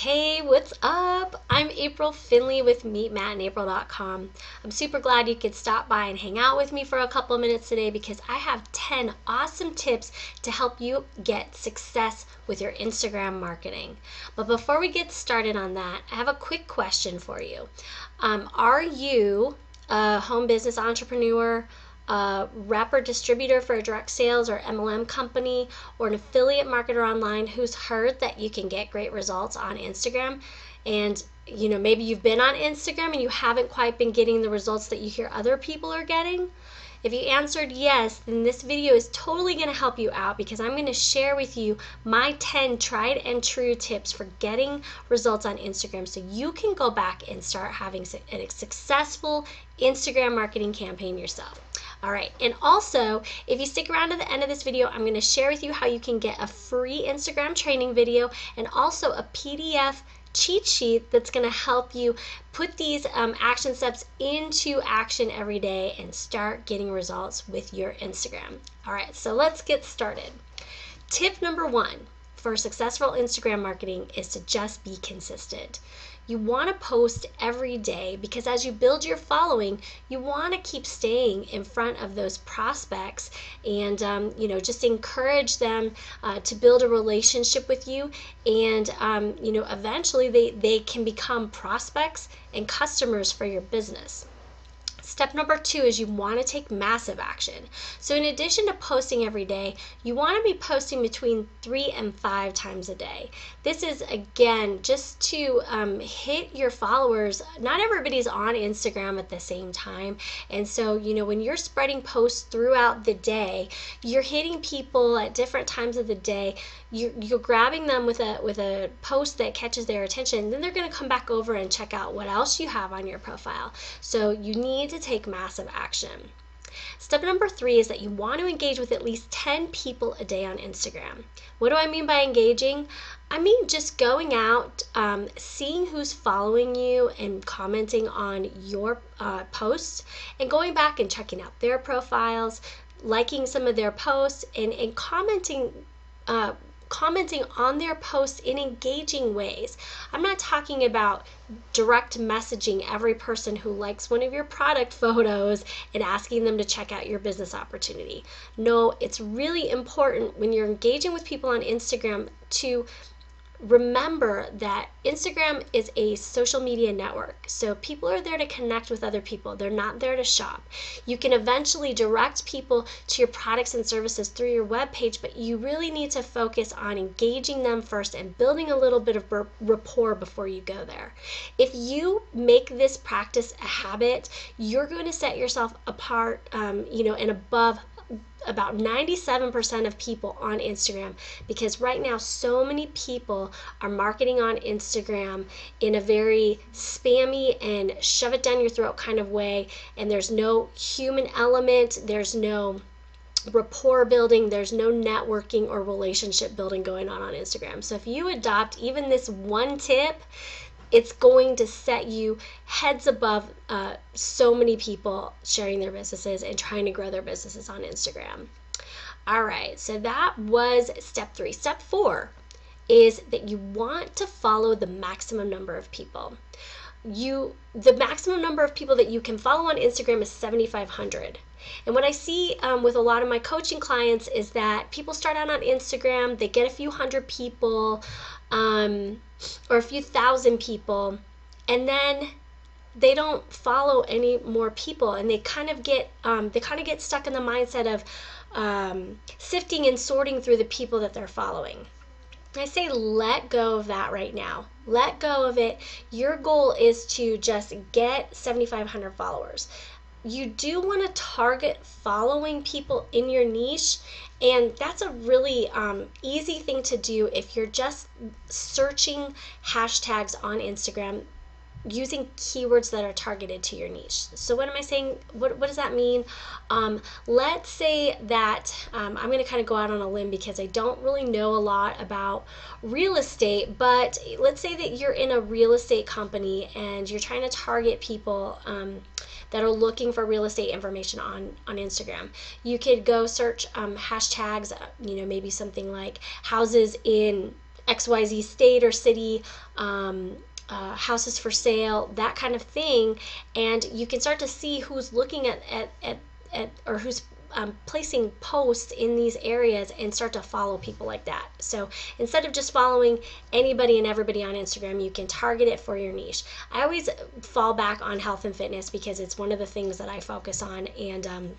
Hey, what's up? I'm April Finley with MeetMattandApril.com. I'm super glad you could stop by and hang out with me for a couple of minutes today because I have 10 awesome tips to help you get success with your Instagram marketing. But before we get started on that, I have a quick question for you. Are you a home business entrepreneur, a rep or distributor for a direct sales or MLM company, or an affiliate marketer online who's heard that you can get great results on Instagram? And maybe you've been on Instagram and you haven't quite been getting the results that you hear other people are getting. If you answered yes, then this video is totally going to help you out because I'm going to share with you my 10 tried and true tips for getting results on Instagram so you can go back and start having a successful Instagram marketing campaign yourself. All right, and also, if you stick around to the end of this video, I'm going to share with you how you can get a free Instagram training video and also a PDF cheat sheet that's going to help you put these action steps into action every day and start getting results with your Instagram. All right, so let's get started. Tip number 1 for successful Instagram marketing is to just be consistent. You want to post every day because as you build your following, you want to keep staying in front of those prospects and just encourage them to build a relationship with you, and eventually they can become prospects and customers for your business. Step number 2 is you want to take massive action. So in addition to posting every day, you want to be posting between 3 and 5 times a day. This is, again, just to hit your followers. Not everybody's on Instagram at the same time. And so, when you're spreading posts throughout the day, you're hitting people at different times of the day. You're grabbing them with a post that catches their attention. And then they're going to come back over and check out what else you have on your profile. So you need to take massive action. Step number 3 is that you want to engage with at least 10 people a day on Instagram. What do I mean by engaging? I mean just going out, seeing who's following you and commenting on your posts, and going back and checking out their profiles, liking some of their posts, and commenting on their posts in engaging ways. I'm not talking about direct messaging every person who likes one of your product photos and asking them to check out your business opportunity. No, it's really important when you're engaging with people on Instagram to remember that Instagram is a social media network. So people are there to connect with other people. They're not there to shop. You can eventually direct people to your products and services through your webpage, but you really need to focus on engaging them first and building a little bit of rapport before you go there. If you make this practice a habit, you're going to set yourself apart, and above about 97% of people on Instagram, because right now so many people are marketing on Instagram in a very spammy and shove it down your throat kind of way, and there's no human element, there's no rapport building, there's no networking or relationship building going on Instagram. So if you adopt even this one tip, it's going to set you heads above so many people sharing their businesses and trying to grow their businesses on Instagram. All right, so that was step 3. Step 4 is that you want to follow the maximum number of people. The maximum number of people that you can follow on Instagram is 7,500. And what I see with a lot of my coaching clients is that people start out on Instagram, they get a few hundred people, or a few thousand people, and then they don't follow any more people, and they kind of get stuck in the mindset of sifting and sorting through the people that they're following. I say let go of that right now. Let go of it. Your goal is to just get 7,500 followers. You do want to target following people in your niche, and that's a really easy thing to do if you're just searching hashtags on Instagram using keywords that are targeted to your niche. So what am I saying? What does that mean? Let's say that I'm going to kind of go out on a limb because I don't really know a lot about real estate, but let's say that you're in a real estate company and you're trying to target people that are looking for real estate information on Instagram. You could go search hashtags, maybe something like houses in XYZ state or city, houses for sale, that kind of thing, and you can start to see who's looking at or who's placing posts in these areas and start to follow people like that. So instead of just following anybody and everybody on Instagram, you can target it for your niche. I always fall back on health and fitness because it's one of the things that I focus on. And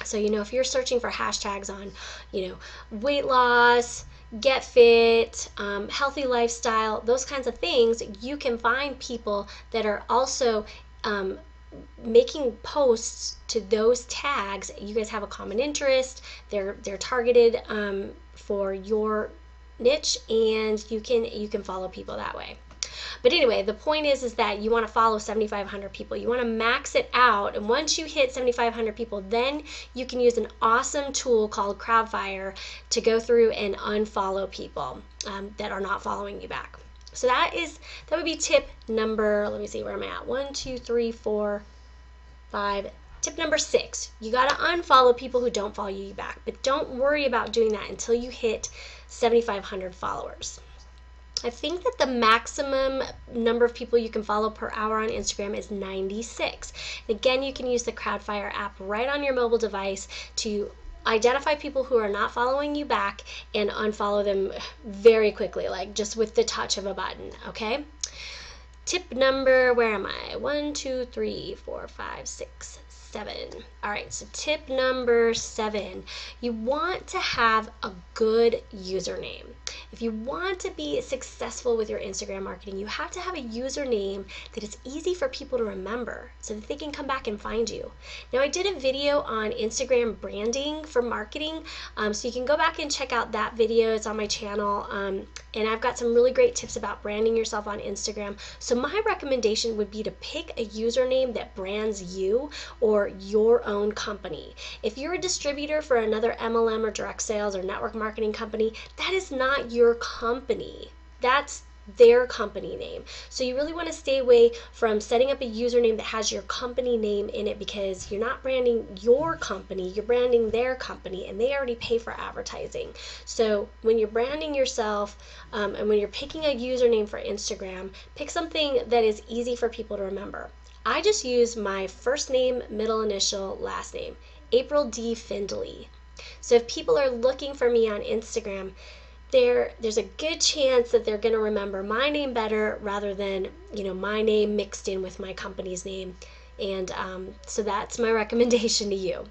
so, if you're searching for hashtags on, weight loss, get fit, healthy lifestyle, those kinds of things, you can find people that are also making posts to those tags. You guys have a common interest. They're targeted for your niche, and you can follow people that way. But anyway, the point is that you want to follow 7,500 people. You want to max it out, and once you hit 7,500 people, then you can use an awesome tool called Crowdfire to go through and unfollow people that are not following you back. So that would be tip number, let me see, where am I at? 1, 2, 3, 4, 5. Tip number 6, you got to unfollow people who don't follow you back, but don't worry about doing that until you hit 7,500 followers. I think that the maximum number of people you can follow per hour on Instagram is 96. And again, you can use the Crowdfire app right on your mobile device to identify people who are not following you back and unfollow them very quickly, like just with the touch of a button, okay? Tip number, where am I? 1, 2, 3, 4, 5, 6, 7. All right, so tip number 7, you want to have a good username. If you want to be successful with your Instagram marketing, you have to have a username that is easy for people to remember so that they can come back and find you. Now, I did a video on Instagram branding for marketing, so you can go back and check out that video. It's on my channel, and I've got some really great tips about branding yourself on Instagram. So my recommendation would be to pick a username that brands you or your own company. If you're a distributor for another MLM or direct sales or network marketing company, that is not your company. That's their company name. So you really want to stay away from setting up a username that has your company name in it, because you're not branding your company, you're branding their company, and they already pay for advertising. So when you're branding yourself and when you're picking a username for Instagram, pick something that is easy for people to remember. I just use my first name, middle initial, last name, April D. Findley. So if people are looking for me on Instagram, there's a good chance that they're going to remember my name better rather than, my name mixed in with my company's name. And so that's my recommendation to you.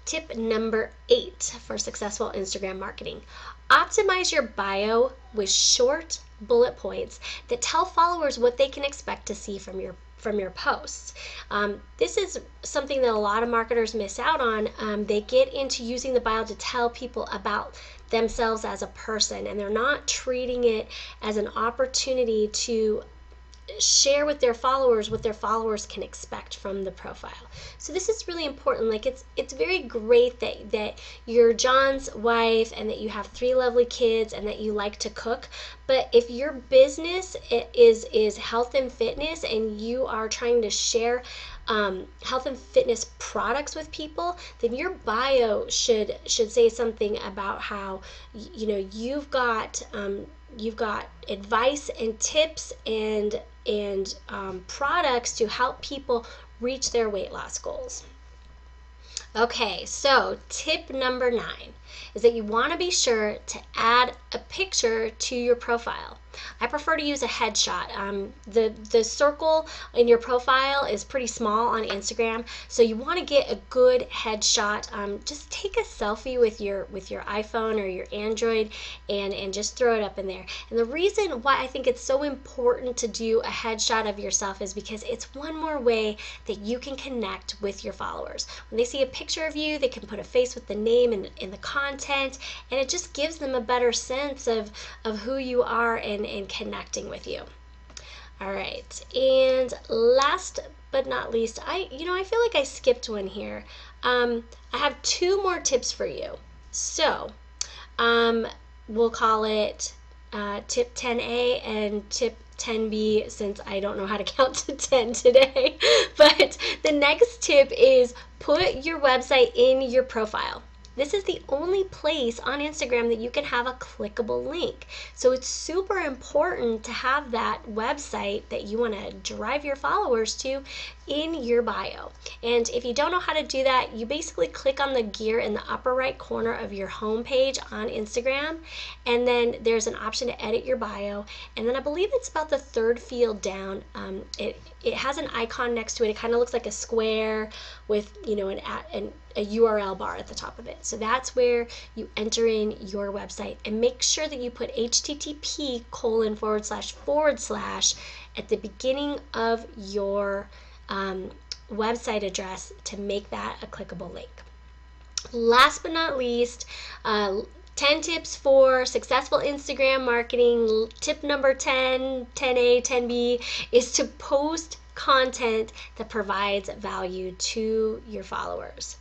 Tip number 8 for successful Instagram marketing. Optimize your bio with short bullet points that tell followers what they can expect to see from your posts. This is something that a lot of marketers miss out on. They get into using the bio to tell people about themselves as a person, and they're not treating it as an opportunity to share with their followers what their followers can expect from the profile. So this is really important. Like it's very great that you're John's wife and that you have 3 lovely kids and that you like to cook, but if your business is health and fitness and you are trying to share health and fitness products with people, then your bio should say something about how you've got advice and tips and products to help people reach their weight loss goals. Okay, so tip number 9 is that you want to be sure to add a picture to your profile. I prefer to use a headshot. The circle in your profile is pretty small on Instagram, so you want to get a good headshot. Just take a selfie with your iPhone or your Android and just throw it up in there. And the reason why I think it's so important to do a headshot of yourself is because it's one more way that you can connect with your followers. When they see a picture of you, they can put a face with the name and the content, and it just gives them a better sense of who you are and connecting with you. All right, and last but not least, I feel like I skipped one here. I have 2 more tips for you. So we'll call it tip 10A and tip 10B, since I don't know how to count to 10 today. But the next tip is put your website in your profile. this is the only place on Instagram that you can have a clickable link. So it's super important to have that website that you want to drive your followers to in your bio. And if you don't know how to do that, you basically click on the gear in the upper right corner of your home page on Instagram, and then there's an option to edit your bio, and then I believe it's about the third field down. It has an icon next to it. It kind of looks like a square with, you know, a URL bar at the top of it. So that's where you enter in your website, and make sure that you put http:// at the beginning of your website address to make that a clickable link. Last but not least, 10 tips for successful Instagram marketing. Tip number 10, 10A, 10B, is to post content that provides value to your followers.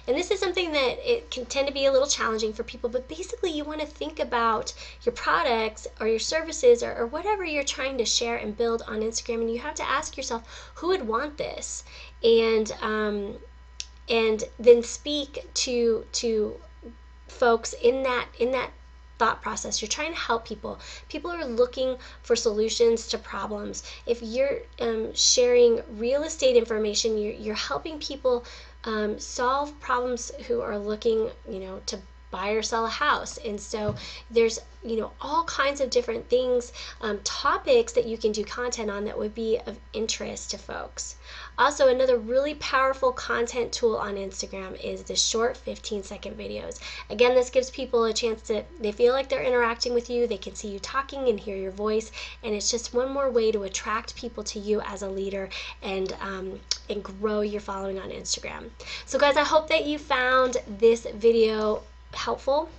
And this is something that it can tend to be a little challenging for people, but basically you want to think about your products or your services or whatever you're trying to share and build on Instagram, and you have to ask yourself, who would want this? And then speak to folks in that thought process. You're trying to help people. People are looking for solutions to problems. If you're sharing real estate information, you're helping people solve problems who are looking, you know, to buy or sell a house. And so there's, you know, all kinds of different things, topics that you can do content on that would be of interest to folks. Also, another really powerful content tool on Instagram is the short 15-second videos. Again, this gives people a chance to, they feel like they're interacting with you, they can see you talking and hear your voice, and it's just one more way to attract people to you as a leader and grow your following on Instagram. So guys, I hope that you found this video helpful,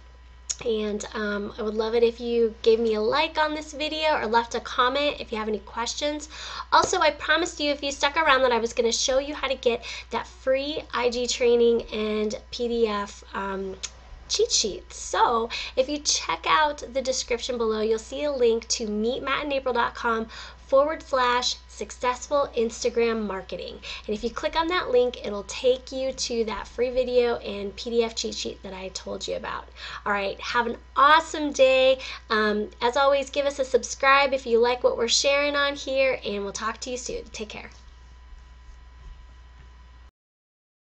and I would love it if you gave me a like on this video or left a comment if you have any questions. Also, I promised you, if you stuck around, that I was going to show you how to get that free IG training and PDF cheat sheets. So if you check out the description below, you'll see a link to meetmattandapril.com/successful Instagram marketing. And if you click on that link, it'll take you to that free video and PDF cheat sheet that I told you about. All right, have an awesome day. As always, give us a subscribe if you like what we're sharing on here, and we'll talk to you soon. Take care.